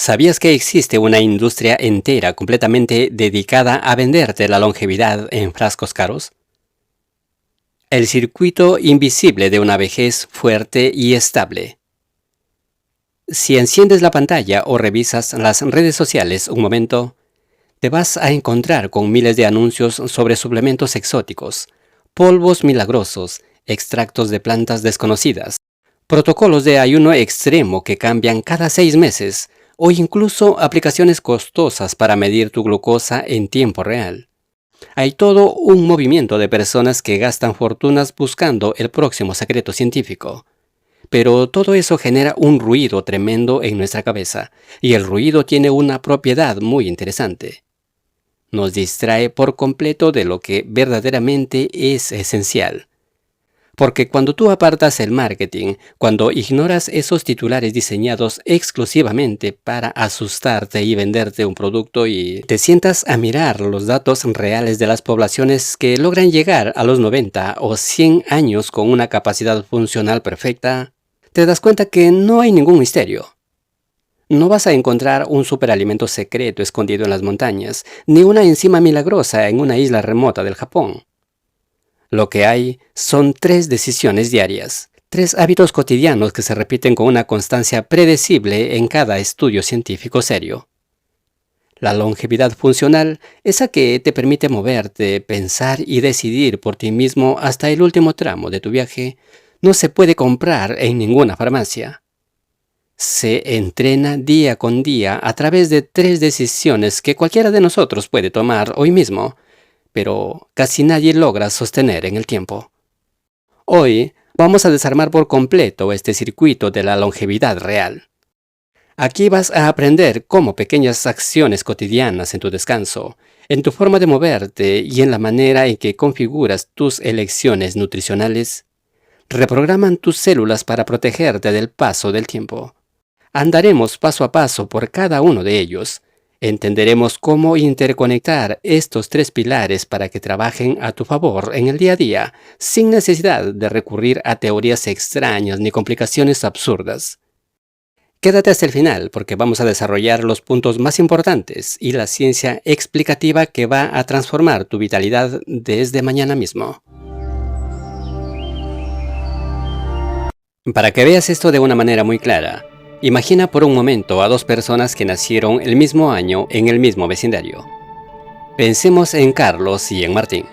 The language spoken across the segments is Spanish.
¿Sabías que existe una industria entera completamente dedicada a venderte la longevidad en frascos caros? El circuito invisible de una vejez fuerte y estable. Si enciendes la pantalla o revisas las redes sociales un momento, te vas a encontrar con miles de anuncios sobre suplementos exóticos, polvos milagrosos, extractos de plantas desconocidas, protocolos de ayuno extremo que cambian cada 6 meses, o incluso aplicaciones costosas para medir tu glucosa en tiempo real. Hay todo un movimiento de personas que gastan fortunas buscando el próximo secreto científico. Pero todo eso genera un ruido tremendo en nuestra cabeza, y el ruido tiene una propiedad muy interesante. Nos distrae por completo de lo que verdaderamente es esencial. Porque cuando tú apartas el marketing, cuando ignoras esos titulares diseñados exclusivamente para asustarte y venderte un producto y te sientas a mirar los datos reales de las poblaciones que logran llegar a los 90 o 100 años con una capacidad funcional perfecta, te das cuenta que no hay ningún misterio. No vas a encontrar un superalimento secreto escondido en las montañas, ni una enzima milagrosa en una isla remota del Japón. Lo que hay son 3 decisiones diarias, 3 hábitos cotidianos que se repiten con una constancia predecible en cada estudio científico serio. La longevidad funcional, esa que te permite moverte, pensar y decidir por ti mismo hasta el último tramo de tu viaje, no se puede comprar en ninguna farmacia. Se entrena día con día a través de 3 decisiones que cualquiera de nosotros puede tomar hoy mismo, pero casi nadie logra sostener en el tiempo. Hoy vamos a desarmar por completo este circuito de la longevidad real. Aquí vas a aprender cómo pequeñas acciones cotidianas en tu descanso, en tu forma de moverte y en la manera en que configuras tus elecciones nutricionales, reprograman tus células para protegerte del paso del tiempo. Andaremos paso a paso por cada uno de ellos. Entenderemos cómo interconectar estos 3 pilares para que trabajen a tu favor en el día a día, sin necesidad de recurrir a teorías extrañas ni complicaciones absurdas. Quédate hasta el final porque vamos a desarrollar los puntos más importantes y la ciencia explicativa que va a transformar tu vitalidad desde mañana mismo. Para que veas esto de una manera muy clara, imagina por un momento a 2 personas que nacieron el mismo año en el mismo vecindario. Pensemos en Carlos y en Martín.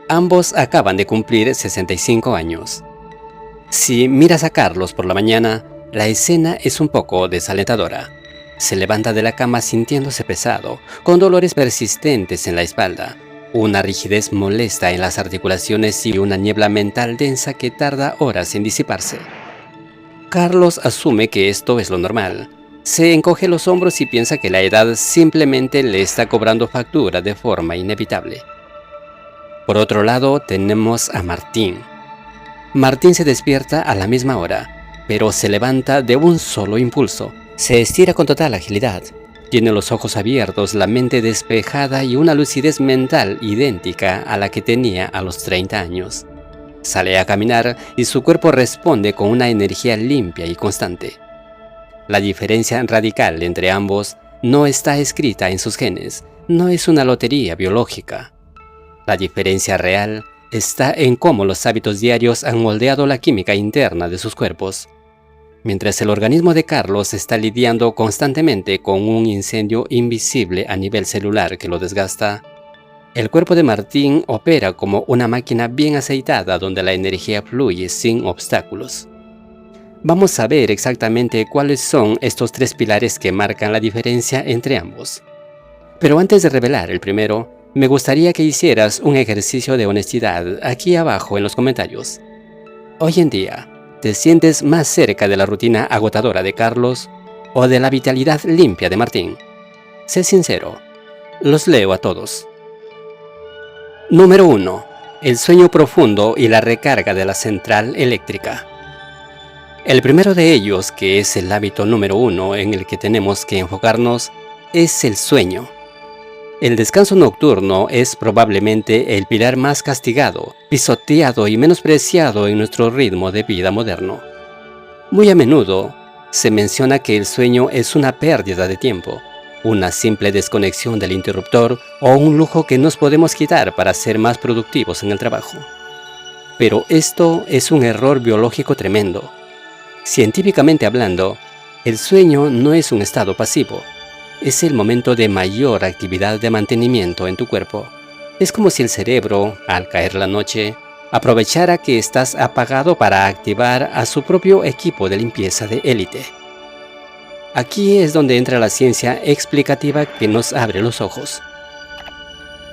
Ambos acaban de cumplir 65 años. Si miras a Carlos por la mañana, la escena es un poco desalentadora. Se levanta de la cama sintiéndose pesado, con dolores persistentes en la espalda, una rigidez molesta en las articulaciones y una niebla mental densa que tarda horas en disiparse. Carlos asume que esto es lo normal. Se encoge los hombros y piensa que la edad simplemente le está cobrando factura de forma inevitable. Por otro lado, tenemos a Martín. Martín se despierta a la misma hora, pero se levanta de un solo impulso. Se estira con total agilidad. Tiene los ojos abiertos, la mente despejada y una lucidez mental idéntica a la que tenía a los 30 años. Sale a caminar y su cuerpo responde con una energía limpia y constante. La diferencia radical entre ambos no está escrita en sus genes, no es una lotería biológica. La diferencia real está en cómo los hábitos diarios han moldeado la química interna de sus cuerpos. Mientras el organismo de Carlos está lidiando constantemente con un incendio invisible a nivel celular que lo desgasta, el cuerpo de Martín opera como una máquina bien aceitada donde la energía fluye sin obstáculos. Vamos a ver exactamente cuáles son estos 3 pilares que marcan la diferencia entre ambos. Pero antes de revelar el primero, me gustaría que hicieras un ejercicio de honestidad aquí abajo en los comentarios. Hoy en día, ¿te sientes más cerca de la rutina agotadora de Carlos o de la vitalidad limpia de Martín? Sé sincero. Los leo a todos. Número 1. El sueño profundo y la recarga de la central eléctrica. El primero de ellos, que es el hábito número 1 en el que tenemos que enfocarnos, es el sueño. El descanso nocturno es probablemente el pilar más castigado, pisoteado y menospreciado en nuestro ritmo de vida moderno. Muy a menudo, se menciona que el sueño es una pérdida de tiempo, una simple desconexión del interruptor o un lujo que nos podemos quitar para ser más productivos en el trabajo. Pero esto es un error biológico tremendo. Científicamente hablando, el sueño no es un estado pasivo, es el momento de mayor actividad de mantenimiento en tu cuerpo. Es como si el cerebro, al caer la noche, aprovechara que estás apagado para activar a su propio equipo de limpieza de élite. Aquí es donde entra la ciencia explicativa que nos abre los ojos.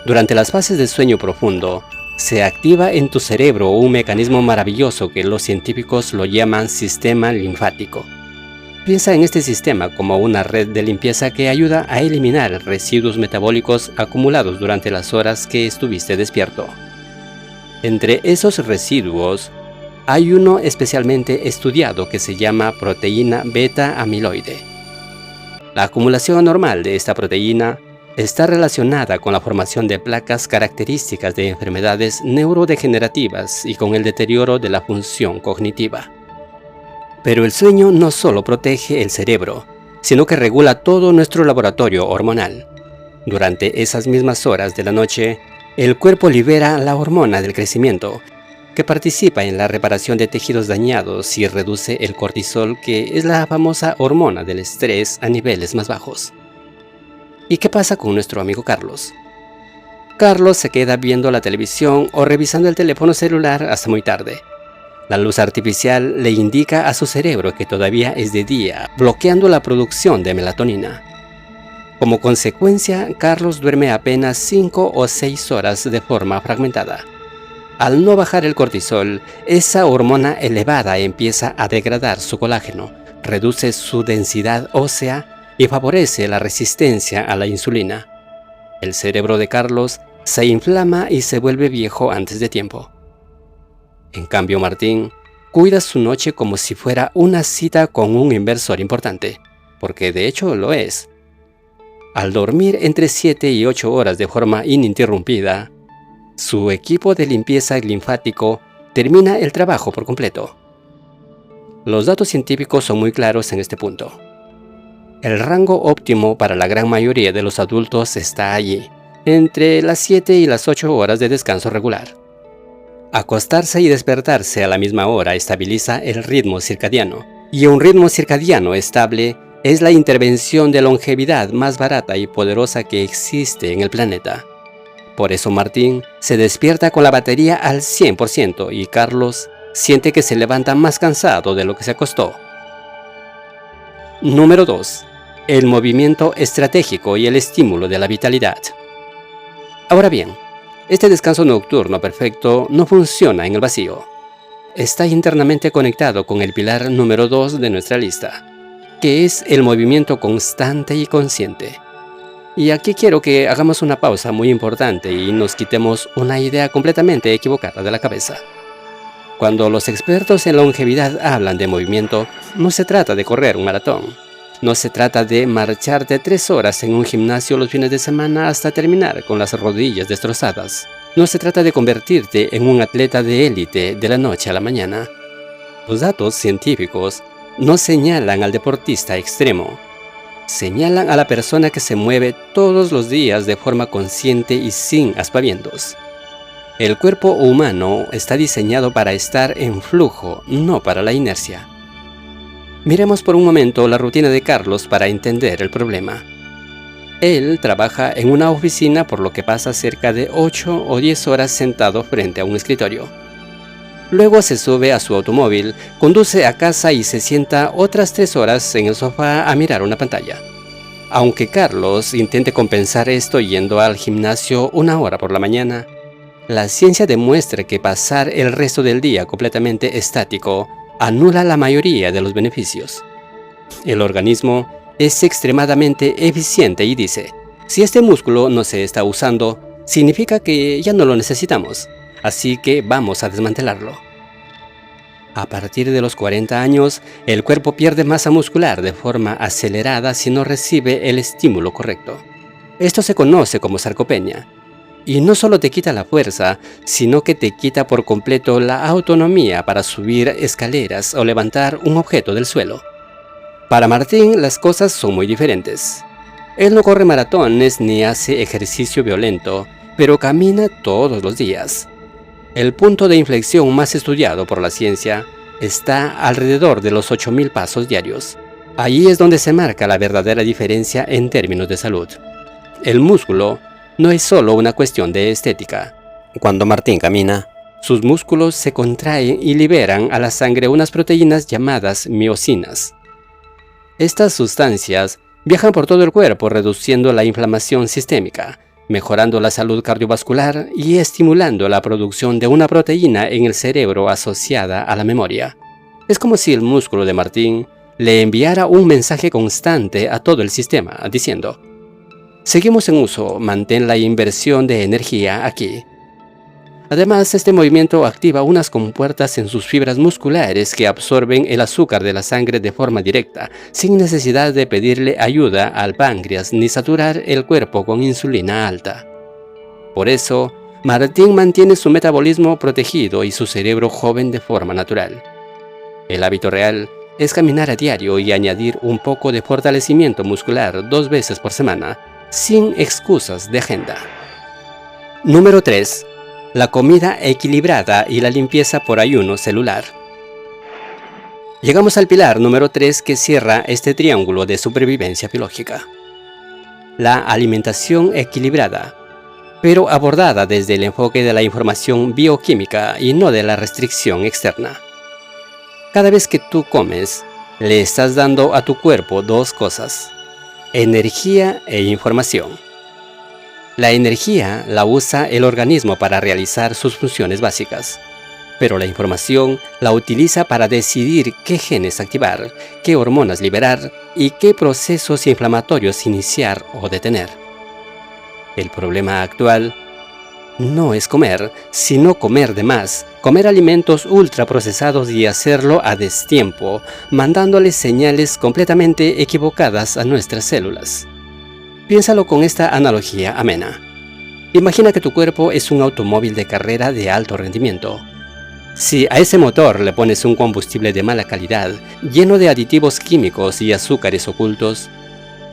Durante las fases de sueño profundo, se activa en tu cerebro un mecanismo maravilloso que los científicos lo llaman sistema linfático. Piensa en este sistema como una red de limpieza que ayuda a eliminar residuos metabólicos acumulados durante las horas que estuviste despierto. Entre esos residuos, hay uno especialmente estudiado que se llama proteína beta-amiloide. La acumulación anormal de esta proteína está relacionada con la formación de placas características de enfermedades neurodegenerativas y con el deterioro de la función cognitiva. Pero el sueño no solo protege el cerebro, sino que regula todo nuestro laboratorio hormonal. Durante esas mismas horas de la noche, el cuerpo libera la hormona del crecimiento, que participa en la reparación de tejidos dañados y reduce el cortisol, que es la famosa hormona del estrés, a niveles más bajos. ¿Y qué pasa con nuestro amigo Carlos? Carlos se queda viendo la televisión o revisando el teléfono celular hasta muy tarde. La luz artificial le indica a su cerebro que todavía es de día, bloqueando la producción de melatonina. Como consecuencia, Carlos duerme apenas 5 o 6 horas de forma fragmentada. Al no bajar el cortisol, esa hormona elevada empieza a degradar su colágeno, reduce su densidad ósea y favorece la resistencia a la insulina. El cerebro de Carlos se inflama y se vuelve viejo antes de tiempo. En cambio, Martín cuida su noche como si fuera una cita con un inversor importante, porque de hecho lo es. Al dormir entre 7 y 8 horas de forma ininterrumpida, su equipo de limpieza linfático termina el trabajo por completo. Los datos científicos son muy claros en este punto. El rango óptimo para la gran mayoría de los adultos está allí, entre las 7 y las 8 horas de descanso regular. Acostarse y despertarse a la misma hora estabiliza el ritmo circadiano, y un ritmo circadiano estable es la intervención de longevidad más barata y poderosa que existe en el planeta. Por eso Martín se despierta con la batería al 100% y Carlos siente que se levanta más cansado de lo que se acostó. Número 2. El movimiento estratégico y el estímulo de la vitalidad. Ahora bien, este descanso nocturno perfecto no funciona en el vacío. Está internamente conectado con el pilar número 2 de nuestra lista, que es el movimiento constante y consciente. Y aquí quiero que hagamos una pausa muy importante y nos quitemos una idea completamente equivocada de la cabeza. Cuando los expertos en longevidad hablan de movimiento, no se trata de correr un maratón. No se trata de marcharte 3 horas en un gimnasio los fines de semana hasta terminar con las rodillas destrozadas. No se trata de convertirte en un atleta de élite de la noche a la mañana. Los datos científicos no señalan al deportista extremo. Señalan a la persona que se mueve todos los días de forma consciente y sin aspavientos. El cuerpo humano está diseñado para estar en flujo, no para la inercia. Miremos por un momento la rutina de Carlos para entender el problema. Él trabaja en una oficina, por lo que pasa cerca de 8 o 10 horas sentado frente a un escritorio. Luego se sube a su automóvil, conduce a casa y se sienta otras 3 horas en el sofá a mirar una pantalla. Aunque Carlos intente compensar esto yendo al gimnasio 1 hora por la mañana, la ciencia demuestra que pasar el resto del día completamente estático anula la mayoría de los beneficios. El organismo es extremadamente eficiente y dice, si este músculo no se está usando, significa que ya no lo necesitamos, así que vamos a desmantelarlo. A partir de los 40 años, el cuerpo pierde masa muscular de forma acelerada si no recibe el estímulo correcto. Esto se conoce como sarcopenia. Y no solo te quita la fuerza, sino que te quita por completo la autonomía para subir escaleras o levantar un objeto del suelo. Para Martín las cosas son muy diferentes. Él no corre maratones ni hace ejercicio violento, pero camina todos los días. El punto de inflexión más estudiado por la ciencia está alrededor de los 8.000 pasos diarios. Ahí es donde se marca la verdadera diferencia en términos de salud. El músculo no es solo una cuestión de estética. Cuando Martín camina, sus músculos se contraen y liberan a la sangre unas proteínas llamadas miocinas. Estas sustancias viajan por todo el cuerpo reduciendo la inflamación sistémica, mejorando la salud cardiovascular y estimulando la producción de una proteína en el cerebro asociada a la memoria. Es como si el músculo de Martín le enviara un mensaje constante a todo el sistema, diciendo: seguimos en uso, mantén la inversión de energía aquí. Además, este movimiento activa unas compuertas en sus fibras musculares que absorben el azúcar de la sangre de forma directa, sin necesidad de pedirle ayuda al páncreas ni saturar el cuerpo con insulina alta. Por eso, Martín mantiene su metabolismo protegido y su cerebro joven de forma natural. El hábito real es caminar a diario y añadir un poco de fortalecimiento muscular 2 veces por semana, sin excusas de agenda. Número 3. La comida equilibrada y la limpieza por ayuno celular. Llegamos al pilar número 3 que cierra este triángulo de supervivencia biológica. La alimentación equilibrada, pero abordada desde el enfoque de la información bioquímica y no de la restricción externa. Cada vez que tú comes, le estás dando a tu cuerpo 2 cosas: energía e información. La energía la usa el organismo para realizar sus funciones básicas, pero la información la utiliza para decidir qué genes activar, qué hormonas liberar y qué procesos inflamatorios iniciar o detener. El problema actual no es comer, sino comer de más, comer alimentos ultraprocesados y hacerlo a destiempo, mandándoles señales completamente equivocadas a nuestras células. Piénsalo con esta analogía amena. Imagina que tu cuerpo es un automóvil de carrera de alto rendimiento. Si a ese motor le pones un combustible de mala calidad, lleno de aditivos químicos y azúcares ocultos,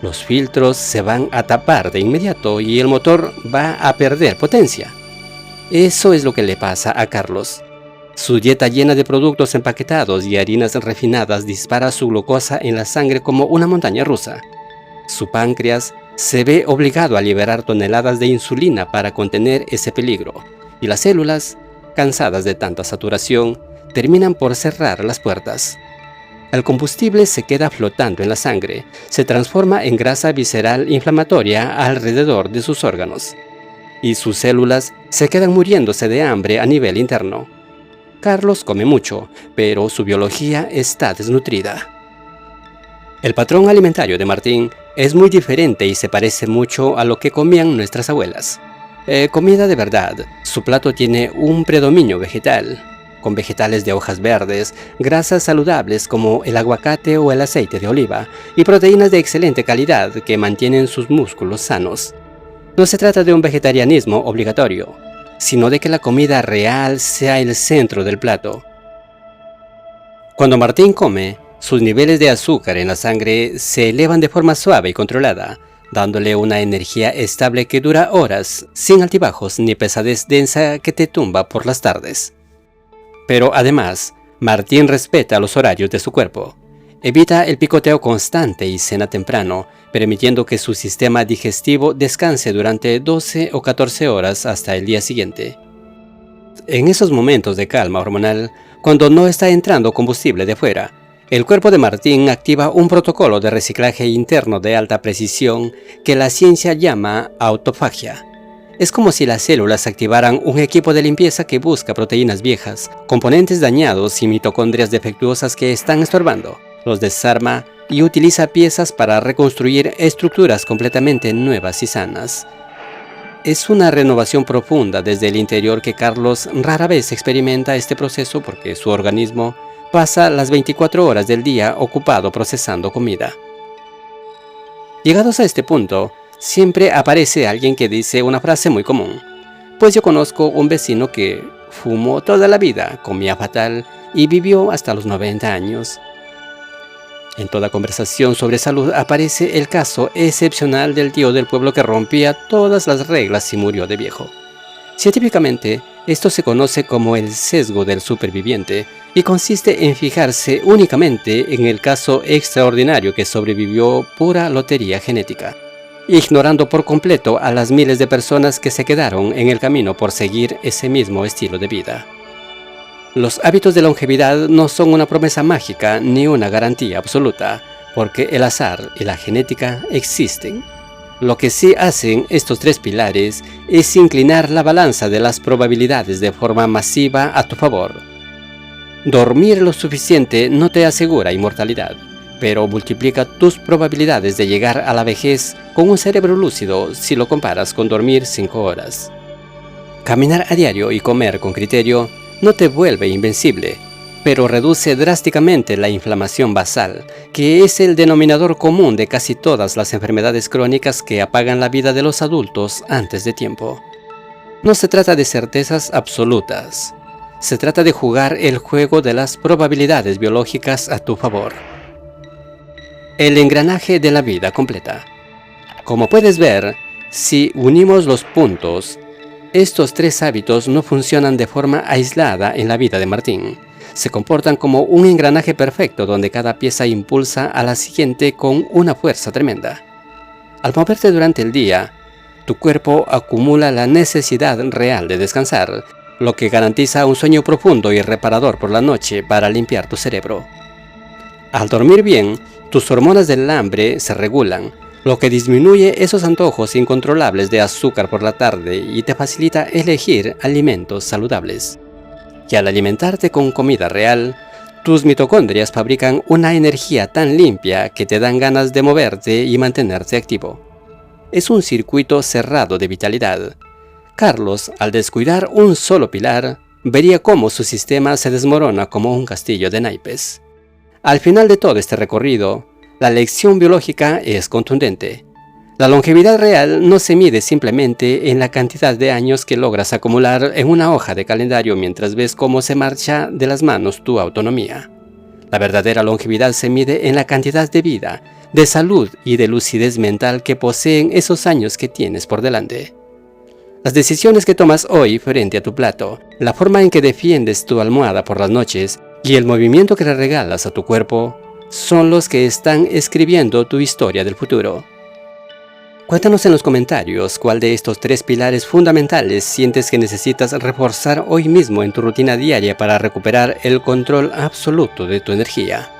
los filtros se van a tapar de inmediato y el motor va a perder potencia. Eso es lo que le pasa a Carlos. Su dieta llena de productos empaquetados y harinas refinadas dispara su glucosa en la sangre como una montaña rusa. Su páncreas se ve obligado a liberar toneladas de insulina para contener ese peligro, y las células, cansadas de tanta saturación, terminan por cerrar las puertas. El combustible se queda flotando en la sangre, se transforma en grasa visceral inflamatoria alrededor de sus órganos, y sus células se quedan muriéndose de hambre a nivel interno. Carlos come mucho, pero su biología está desnutrida. El patrón alimentario de Martín es muy diferente y se parece mucho a lo que comían nuestras abuelas. Comida de verdad. Su plato tiene un predominio vegetal, con vegetales de hojas verdes, grasas saludables como el aguacate o el aceite de oliva, y proteínas de excelente calidad que mantienen sus músculos sanos. No se trata de un vegetarianismo obligatorio, sino de que la comida real sea el centro del plato. Cuando Martín come, sus niveles de azúcar en la sangre se elevan de forma suave y controlada, dándole una energía estable que dura horas, sin altibajos ni pesadez densa que te tumba por las tardes. Pero además, Martín respeta los horarios de su cuerpo. Evita el picoteo constante y cena temprano, permitiendo que su sistema digestivo descanse durante 12 o 14 horas hasta el día siguiente. En esos momentos de calma hormonal, cuando no está entrando combustible de fuera, el cuerpo de Martín activa un protocolo de reciclaje interno de alta precisión que la ciencia llama autofagia. Es como si las células activaran un equipo de limpieza que busca proteínas viejas, componentes dañados y mitocondrias defectuosas que están estorbando. Los desarma y utiliza piezas para reconstruir estructuras completamente nuevas y sanas. Es una renovación profunda desde el interior que Carlos rara vez experimenta este proceso porque su organismo pasa las 24 horas del día ocupado procesando comida. Llegados a este punto, siempre aparece alguien que dice una frase muy común. Pues yo conozco un vecino que fumó toda la vida, comía fatal y vivió hasta los 90 años. En toda conversación sobre salud aparece el caso excepcional del tío del pueblo que rompía todas las reglas y murió de viejo. Científicamente, esto se conoce como el sesgo del superviviente y consiste en fijarse únicamente en el caso extraordinario que sobrevivió pura lotería genética, ignorando por completo a las miles de personas que se quedaron en el camino por seguir ese mismo estilo de vida. Los hábitos de longevidad no son una promesa mágica ni una garantía absoluta, porque el azar y la genética existen. Lo que sí hacen estos tres pilares es inclinar la balanza de las probabilidades de forma masiva a tu favor. Dormir lo suficiente no te asegura inmortalidad, pero multiplica tus probabilidades de llegar a la vejez con un cerebro lúcido si lo comparas con dormir 5 horas. Caminar a diario y comer con criterio no te vuelve invencible, pero reduce drásticamente la inflamación basal, que es el denominador común de casi todas las enfermedades crónicas que apagan la vida de los adultos antes de tiempo. No se trata de certezas absolutas, se trata de jugar el juego de las probabilidades biológicas a tu favor. El engranaje de la vida completa. Como puedes ver, si unimos los puntos, estos tres hábitos no funcionan de forma aislada en la vida de Martín. Se comportan como un engranaje perfecto donde cada pieza impulsa a la siguiente con una fuerza tremenda. Al moverte durante el día, tu cuerpo acumula la necesidad real de descansar, lo que garantiza un sueño profundo y reparador por la noche para limpiar tu cerebro. Al dormir bien, tus hormonas del hambre se regulan, lo que disminuye esos antojos incontrolables de azúcar por la tarde y te facilita elegir alimentos saludables. Y al alimentarte con comida real, tus mitocondrias fabrican una energía tan limpia que te dan ganas de moverte y mantenerte activo. Es un circuito cerrado de vitalidad. Carlos, al descuidar un solo pilar, vería cómo su sistema se desmorona como un castillo de naipes. Al final de todo este recorrido, la lección biológica es contundente. La longevidad real no se mide simplemente en la cantidad de años que logras acumular en una hoja de calendario mientras ves cómo se marcha de las manos tu autonomía. La verdadera longevidad se mide en la cantidad de vida, de salud y de lucidez mental que poseen esos años que tienes por delante. Las decisiones que tomas hoy frente a tu plato, la forma en que defiendes tu almohada por las noches y el movimiento que le regalas a tu cuerpo son los que están escribiendo tu historia del futuro. Cuéntanos en los comentarios cuál de estos tres pilares fundamentales sientes que necesitas reforzar hoy mismo en tu rutina diaria para recuperar el control absoluto de tu energía.